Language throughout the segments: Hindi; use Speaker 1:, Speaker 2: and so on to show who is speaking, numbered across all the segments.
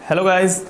Speaker 1: Hello guys,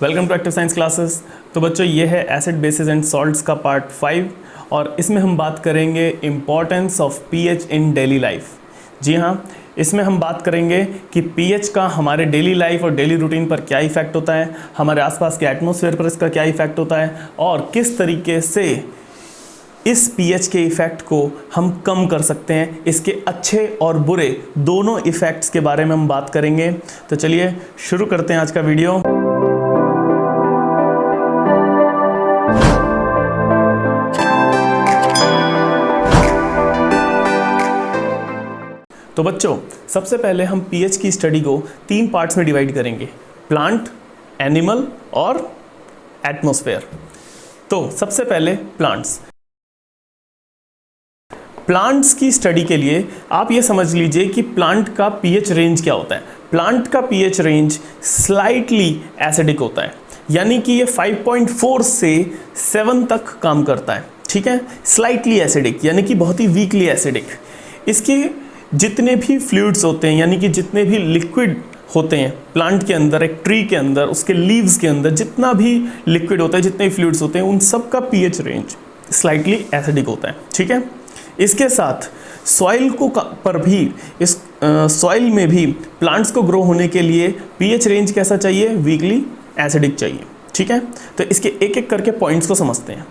Speaker 1: welcome to active science classes. तो बच्चों, ये है एसिड बेसिस एंड सॉल्ट्स का पार्ट 5 और इसमें हम बात करेंगे importance of pH in daily life. जी हाँ, इसमें हम बात करेंगे कि पीएच का हमारे डेली लाइफ और डेली रूटीन पर क्या इफ़ेक्ट होता है, हमारे आसपास के एटमॉस्फेयर पर इसका क्या इफ़ेक्ट होता है और किस तरीके से इस पीएच के इफ़ेक्ट को हम कम कर सकते हैं। इसके अच्छे और बुरे दोनों इफ़ेक्ट्स के बारे में हम बात करेंगे। तो चलिए शुरू करते हैं आज का वीडियो। तो बच्चों, सबसे पहले हम पीएच की स्टडी को 3 पार्ट्स में डिवाइड करेंगे: प्लांट, एनिमल और एटमॉस्फेयर। तो सबसे पहले प्लांट्स की स्टडी के लिए आप ये समझ लीजिए कि प्लांट का पीएच रेंज क्या होता है। प्लांट का पीएच रेंज स्लाइटली एसिडिक होता है, यानी कि ये 5.4 से 7 तक काम करता है। ठीक है, स्लाइटली एसिडिक यानी कि बहुत ही वीकली एसिडिक। इसके जितने भी फ्लूइड्स होते हैं, यानी कि जितने भी लिक्विड होते हैं प्लांट के अंदर, एक ट्री के अंदर, उसके लीव्स के अंदर जितना भी लिक्विड होता है, जितने भी फ्लूइड्स होते हैं, उन सब का पीएच रेंज स्लाइटली एसिडिक होता है। ठीक है, इसके साथ सॉइल को पर भी, इस सॉइल में भी प्लांट्स को ग्रो होने के लिए पीएच रेंज कैसा चाहिए? वीकली एसिडिक चाहिए। ठीक है, तो इसके एक एक करके पॉइंट्स को समझते हैं।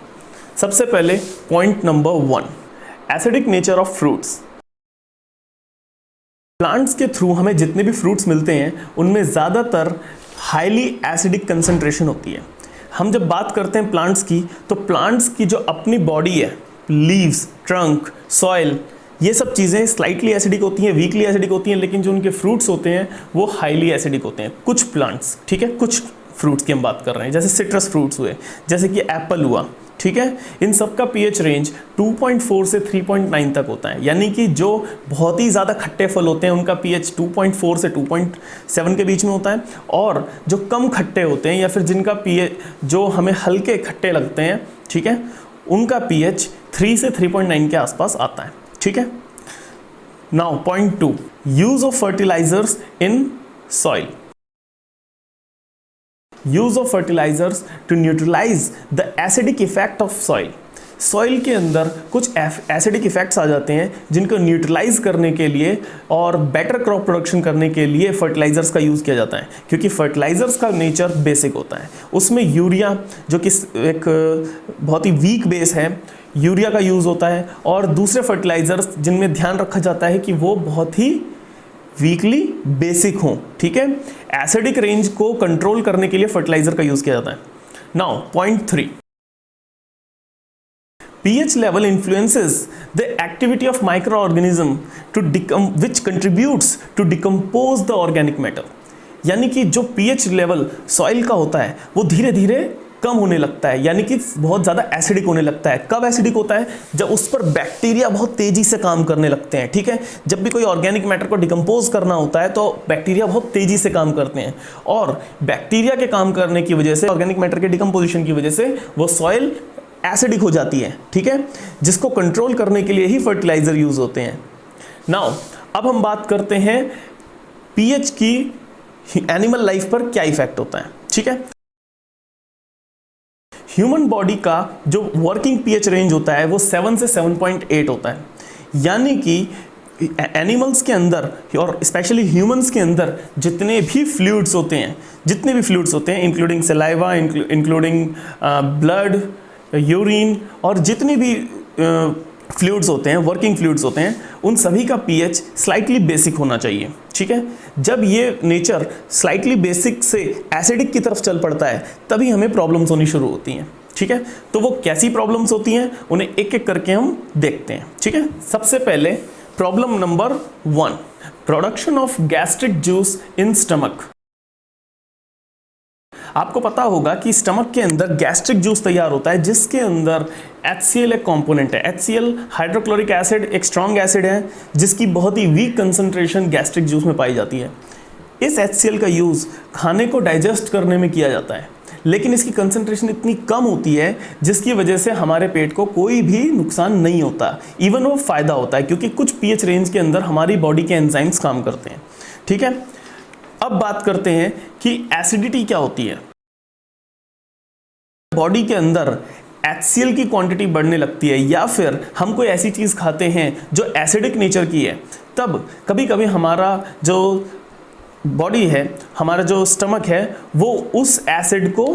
Speaker 1: सबसे पहले point number 1, acidic nature of fruits. Plants के थ्रू हमें जितने भी फ्रूट्स मिलते हैं उनमें ज़्यादातर हाईली एसिडिक कंसंट्रेशन होती है। हम जब बात करते हैं प्लांट्स की, तो प्लांट्स की जो अपनी बॉडी है, लीव्स, ट्रंक, सॉइल, ये सब चीज़ें स्लाइटली एसिडिक होती हैं, वीकली एसिडिक होती हैं, लेकिन जो उनके फ्रूट्स होते हैं वो हाईली एसिडिक होते हैं। कुछ प्लांट्स, ठीक है, कुछ फ्रूट्स की हम बात कर रहे हैं, जैसे सिट्रस फ्रूट्स हुए, जैसे कि एप्पल हुआ। ठीक है, इन सब का पीएच रेंज 2.4 से 3.9 तक होता है, यानी कि जो बहुत ही ज़्यादा खट्टे फल होते हैं उनका पीएच 2.4 से 2.7 के बीच में होता है, और जो कम खट्टे होते हैं या फिर जिनका पीएच जो हमें हल्के खट्टे लगते हैं, ठीक है, उनका पीएच 3 से 3.9 के आसपास आता है। ठीक है, now point 2, use of fertilisers in soil. Use of fertilisers to neutralise the acidic effect of soil. Soil के अंदर कुछ एसिडिक इफेक्ट्स आ जाते हैं जिनको न्यूट्रलाइज करने के लिए और बेटर क्रॉप प्रोडक्शन करने के लिए फर्टिलाइजर्स का यूज़ किया जाता है, क्योंकि फर्टिलाइजर्स का नेचर बेसिक होता है। उसमें यूरिया, जो कि एक बहुत ही वीक बेस है, यूरिया का यूज़ होता है, और दूसरे फर्टिलाइजर्स जिनमें ध्यान रखा जाता है कि वो बहुत ही वीकली बेसिक हों। ठीक है, एसिडिक रेंज को कंट्रोल करने के लिए फर्टिलाइजर का यूज़ किया जाता है। Now point 3, pH level influences the activity of microorganism which contributes to decompose the organic matter। यानी कि जो pH लेवल सॉइल का होता है वो धीरे धीरे कम होने लगता है, यानी कि बहुत ज़्यादा एसिडिक होने लगता है। कब एसिडिक होता है? जब उस पर बैक्टीरिया बहुत तेज़ी से काम करने लगते हैं। ठीक है, जब भी कोई ऑर्गेनिक मैटर को डिकम्पोज करना होता है तो बैक्टीरिया बहुत तेज़ी से काम करते हैं, और बैक्टीरिया के काम करने की वजह से, ऑर्गेनिक मैटर के डिकम्पोजिशन की वजह से वो सॉइल एसिडिक हो जाती है। ठीक है, जिसको कंट्रोल करने के लिए ही फर्टिलाइजर यूज होते हैं। नाउ अब हम बात करते हैं पीएच की एनिमल लाइफ पर क्या इफेक्ट होता है। ठीक है, ह्यूमन बॉडी का जो वर्किंग पीएच रेंज होता है वो 7 से 7.8 होता है, यानी कि एनिमल्स के अंदर और स्पेशली ह्यूमंस के अंदर जितने भी फ्लूइड्स होते हैं, including saliva, including blood, urine, और जितने भी फ्लूइड्स होते हैं, वर्किंग फ्लूइड्स होते हैं, उन सभी का पीएच स्लाइटली बेसिक होना चाहिए। ठीक है, जब ये नेचर स्लाइटली बेसिक से एसिडिक की तरफ चल पड़ता है तभी हमें प्रॉब्लम्स होनी शुरू होती हैं। ठीक है, तो वो कैसी प्रॉब्लम्स होती हैं उन्हें एक एक करके हम देखते हैं। ठीक है, सबसे पहले problem number 1, production of gastric juice in stomach. आपको पता होगा कि स्टमक के अंदर गैस्ट्रिक जूस तैयार होता है, जिसके अंदर HCl एक कंपोनेंट है। HCl हाइड्रोक्लोरिक एसिड एक स्ट्रॉन्ग एसिड है जिसकी बहुत ही वीक कंसंट्रेशन गैस्ट्रिक जूस में पाई जाती है। इस HCl का यूज़ खाने को डाइजेस्ट करने में किया जाता है, लेकिन इसकी कंसंट्रेशन इतनी कम होती है जिसकी वजह से हमारे पेट को कोई भी नुकसान नहीं होता, इवन वो फ़ायदा होता है, क्योंकि कुछ पीएच रेंज के अंदर हमारी बॉडी के एंजाइम्स काम करते हैं। ठीक है, अब बात करते हैं कि एसिडिटी क्या होती है। बॉडी के अंदर HCl की क्वांटिटी बढ़ने लगती है या फिर हम कोई ऐसी चीज़ खाते हैं जो एसिडिक नेचर की है, तब कभी कभी हमारा जो बॉडी है, हमारा जो स्टमक है, वो उस एसिड को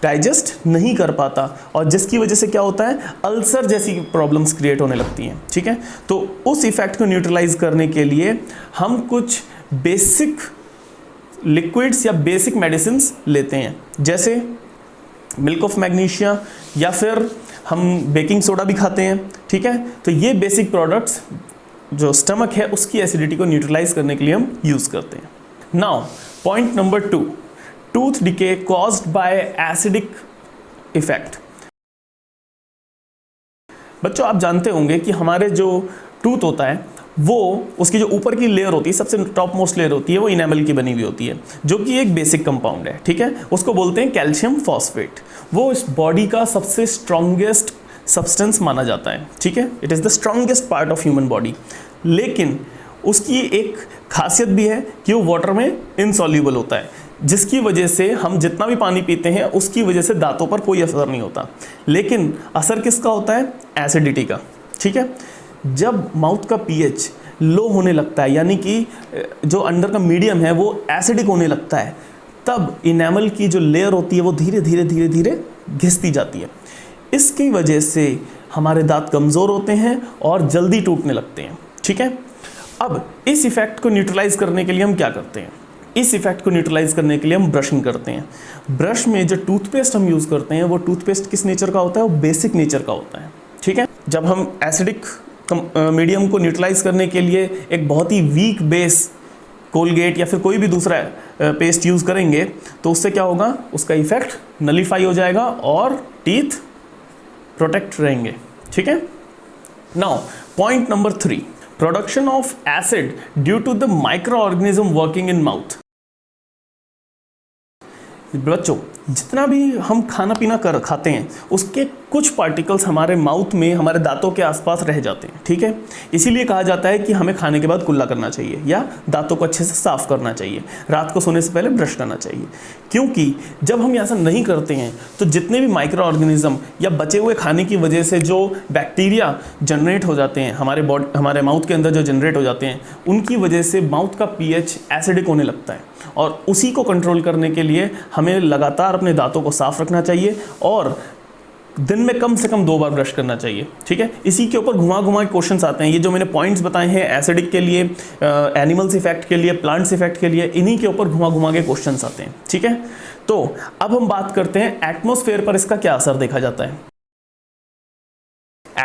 Speaker 1: डाइजेस्ट नहीं कर पाता और जिसकी वजह से क्या होता है, अल्सर जैसी प्रॉब्लम्स क्रिएट होने लगती हैं। ठीक है, तो उस इफेक्ट को न्यूट्रलाइज करने के लिए हम कुछ बेसिक लिक्विड्स या बेसिक मेडिसिन्स लेते हैं, जैसे मिल्क ऑफ मैग्नीशिया या फिर हम बेकिंग सोडा भी खाते हैं। ठीक है, तो ये बेसिक प्रोडक्ट्स जो स्टमक है उसकी एसिडिटी को न्यूट्रलाइज करने के लिए हम यूज़ करते हैं। Now point number 2, tooth decay caused by acidic effect. बच्चों आप जानते होंगे कि हमारे जो टूथ होता है वो उसकी जो ऊपर की लेयर होती है, सबसे टॉप मोस्ट लेयर होती है, वो इनेमल की बनी हुई होती है, जो कि एक बेसिक कंपाउंड है। ठीक है, उसको बोलते हैं कैल्शियम फॉस्फेट। वो इस बॉडी का सबसे स्ट्रॉन्गेस्ट सब्सटेंस माना जाता है। ठीक है, it is the strongest part of human body, लेकिन उसकी एक खासियत भी है कि वो वाटर में इनसॉल्यूबल होता है, जिसकी वजह से हम जितना भी पानी पीते हैं उसकी वजह से दांतों पर कोई असर नहीं होता। लेकिन असर किसका होता है, एसिडिटी का। ठीक है, जब माउथ का pH लो होने लगता है, यानी कि जो अंडर का मीडियम है वो एसिडिक होने लगता है, तब इनेमल की जो लेयर होती है वो धीरे धीरे धीरे धीरे घिसती जाती है। इसकी वजह से हमारे दांत कमज़ोर होते हैं और जल्दी टूटने लगते हैं। ठीक है, अब इस इफेक्ट को न्यूट्रलाइज करने के लिए हम क्या करते हैं, इस इफेक्ट को न्यूट्रलाइज करने के लिए हम ब्रशिंग करते हैं। ब्रश में जो टूथपेस्ट हम यूज़ करते हैं वो टूथपेस्ट किस नेचर का होता है, वो बेसिक नेचर का होता है। ठीक है, जब हम एसिडिक मीडियम को न्यूट्रलाइज करने के लिए एक बहुत ही वीक बेस कोलगेट या फिर कोई भी दूसरा पेस्ट यूज़ करेंगे तो उससे क्या होगा, उसका इफेक्ट नलीफाई हो जाएगा और टीथ प्रोटेक्ट रहेंगे। ठीक है, now point number 3, production of acid due to the micro organism working in mouth. बच्चों जितना भी हम खाना पीना खाते हैं उसके कुछ पार्टिकल्स हमारे माउथ में, हमारे दांतों के आसपास रह जाते हैं। ठीक है, इसीलिए कहा जाता है कि हमें खाने के बाद कुल्ला करना चाहिए या दांतों को अच्छे से साफ करना चाहिए, रात को सोने से पहले ब्रश करना चाहिए, क्योंकि जब हम ऐसा नहीं करते हैं तो जितने भी माइक्रो ऑर्गेनिज्म या बचे हुए खाने की वजह से जो बैक्टीरिया जनरेट हो जाते हैं हमारे माउथ के अंदर जो जनरेट हो जाते हैं, उनकी वजह से माउथ का pH एसिडिक होने लगता है और उसी को कंट्रोल करने के लिए हमें लगातार अपने दांतों को साफ रखना चाहिए और दिन में कम से कम 2 बार ब्रश करना चाहिए। ठीक है, इसी के ऊपर घुमा घुमा के क्वेश्चंस आते हैं। ये जो मैंने पॉइंट्स बताए हैं एसिडिक के लिए, एनिमल्स इफेक्ट के लिए, प्लांट्स इफेक्ट के लिए, इन्हीं के ऊपर घुमा घुमा के क्वेश्चंस आते हैं। ठीक है, तो अब हम बात करते हैं एटमॉस्फेयर पर इसका क्या असर देखा जाता है।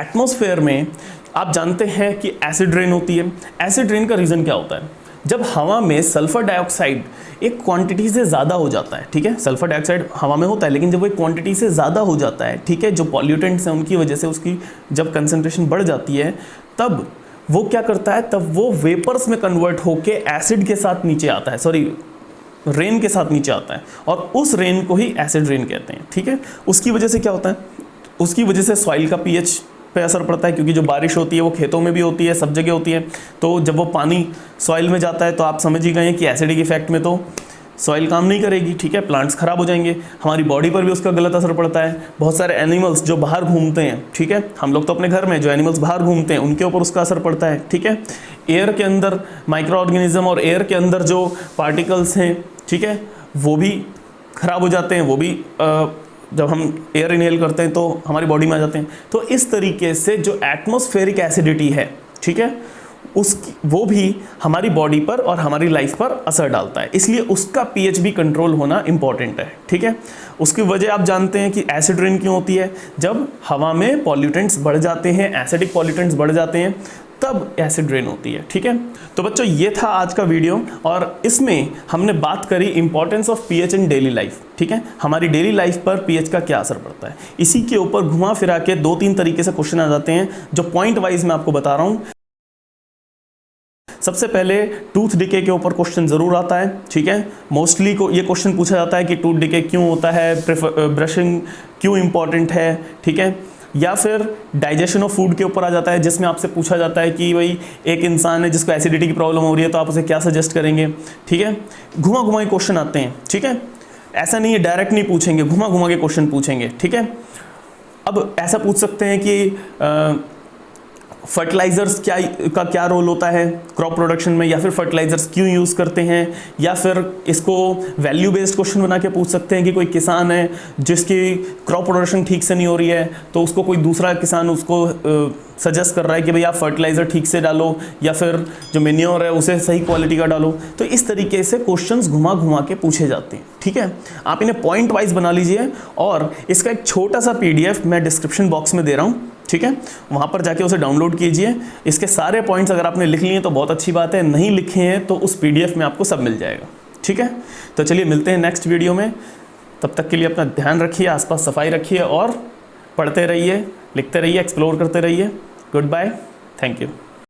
Speaker 1: एटमॉस्फेयर में आप जानते हैं कि एसिड रेन होती है। एसिड रेन का रीज़न क्या होता है, जब हवा में सल्फर डाइऑक्साइड एक क्वांटिटी से ज़्यादा हो जाता है। ठीक है, सल्फर डाइऑक्साइड हवा में होता है, लेकिन जब वो एक क्वांटिटी से ज़्यादा हो जाता है, ठीक है, जो पॉल्यूटेंट्स हैं उनकी वजह से उसकी जब कंसंट्रेशन बढ़ जाती है, तब वो क्या करता है, तब वो वेपर्स में कन्वर्ट होके एसिड के साथ नीचे आता है, सॉरी रेन के साथ नीचे आता है, और उस रेन को ही एसिड रेन कहते हैं। ठीक है, उसकी वजह से क्या होता है, उसकी वजह से सॉइल का pH पे असर पड़ता है, क्योंकि जो बारिश होती है वो खेतों में भी होती है, सब जगह होती है, तो जब वो पानी सॉइल में जाता है तो आप समझ ही गए हैं कि एसिडिक इफेक्ट में तो सॉइल काम नहीं करेगी। ठीक है, प्लांट्स खराब हो जाएंगे, हमारी बॉडी पर भी उसका गलत असर पड़ता है। बहुत सारे एनिमल्स जो बाहर घूमते हैं, ठीक है, हम लोग तो अपने घर में, जो एनिमल्स बाहर घूमते हैं उनके ऊपर उसका असर पड़ता है। ठीक है, एयर के अंदर माइक्रो ऑर्गेनिज्म और एयर के अंदर जो पार्टिकल्स हैं, ठीक है, वो भी खराब हो जाते हैं, वो भी जब हम एयर इनहेल करते हैं तो हमारी बॉडी में आ जाते हैं। तो इस तरीके से जो एटमॉस्फेरिक एसिडिटी है, ठीक है, उसकी वो भी हमारी बॉडी पर और हमारी लाइफ पर असर डालता है, इसलिए उसका pH भी कंट्रोल होना इंपॉर्टेंट है। ठीक है, उसकी वजह आप जानते हैं कि एसिड रेन क्यों होती है, जब हवा में पॉल्यूटेंट्स बढ़ जाते हैं, एसिडिक पॉल्यूटेंट्स बढ़ जाते हैं, तब एसिड रेन होती है। ठीक है, तो बच्चों ये था आज का वीडियो और इसमें हमने बात करी importance of pH in daily life. ठीक है, हमारी डेली लाइफ पर pH का क्या असर पड़ता है, इसी के ऊपर घुमा फिरा के 2-3 तरीके से क्वेश्चन आ जाते हैं, जो पॉइंट वाइज मैं आपको बता रहा हूँ। सबसे पहले टूथ डिके के ऊपर क्वेश्चन ज़रूर आता है। ठीक है, मोस्टली को ये क्वेश्चन पूछा जाता है कि टूथ डिके क्यों होता है, ब्रशिंग क्यों इंपॉर्टेंट है। ठीक है, या फिर डाइजेशन ऑफ फूड के ऊपर आ जाता है, जिसमें आपसे पूछा जाता है कि भाई एक इंसान है जिसको एसिडिटी की प्रॉब्लम हो रही है तो आप उसे क्या सजेस्ट करेंगे। ठीक है, घुमा घुमा के क्वेश्चन आते हैं। ठीक है, ऐसा नहीं है डायरेक्ट नहीं पूछेंगे, घुमा घुमा के क्वेश्चन पूछेंगे। ठीक है, अब ऐसा पूछ सकते हैं कि फर्टिलाइजर्स क्या रोल होता है क्रॉप प्रोडक्शन में, या फिर फर्टिलाइजर्स क्यों यूज़ करते हैं, या फिर इसको वैल्यू बेस्ड क्वेश्चन बना के पूछ सकते हैं कि कोई किसान है जिसकी क्रॉप प्रोडक्शन ठीक से नहीं हो रही है तो उसको कोई दूसरा किसान उसको सजेस्ट कर रहा है कि भाई आप फर्टिलाइज़र ठीक से डालो या फिर जो मेन्योर है उसे सही क्वालिटी का डालो। तो इस तरीके से क्वेश्चंस घुमा घुमा के पूछे जाते हैं। ठीक है, आप इन्हें पॉइंट वाइज बना लीजिए और इसका एक छोटा सा PDF मैं डिस्क्रिप्शन बॉक्स में दे रहा हूँ। ठीक है, वहाँ पर जाके उसे डाउनलोड कीजिए। इसके सारे पॉइंट्स अगर आपने लिख लिए तो बहुत अच्छी बात है, नहीं लिखे हैं तो उस PDF में आपको सब मिल जाएगा। ठीक है, तो चलिए मिलते हैं नेक्स्ट वीडियो में। तब तक के लिए अपना ध्यान रखिए, आसपास सफाई रखिए और पढ़ते रहिए, लिखते रहिए, एक्सप्लोर करते रहिए। Goodbye, thank you.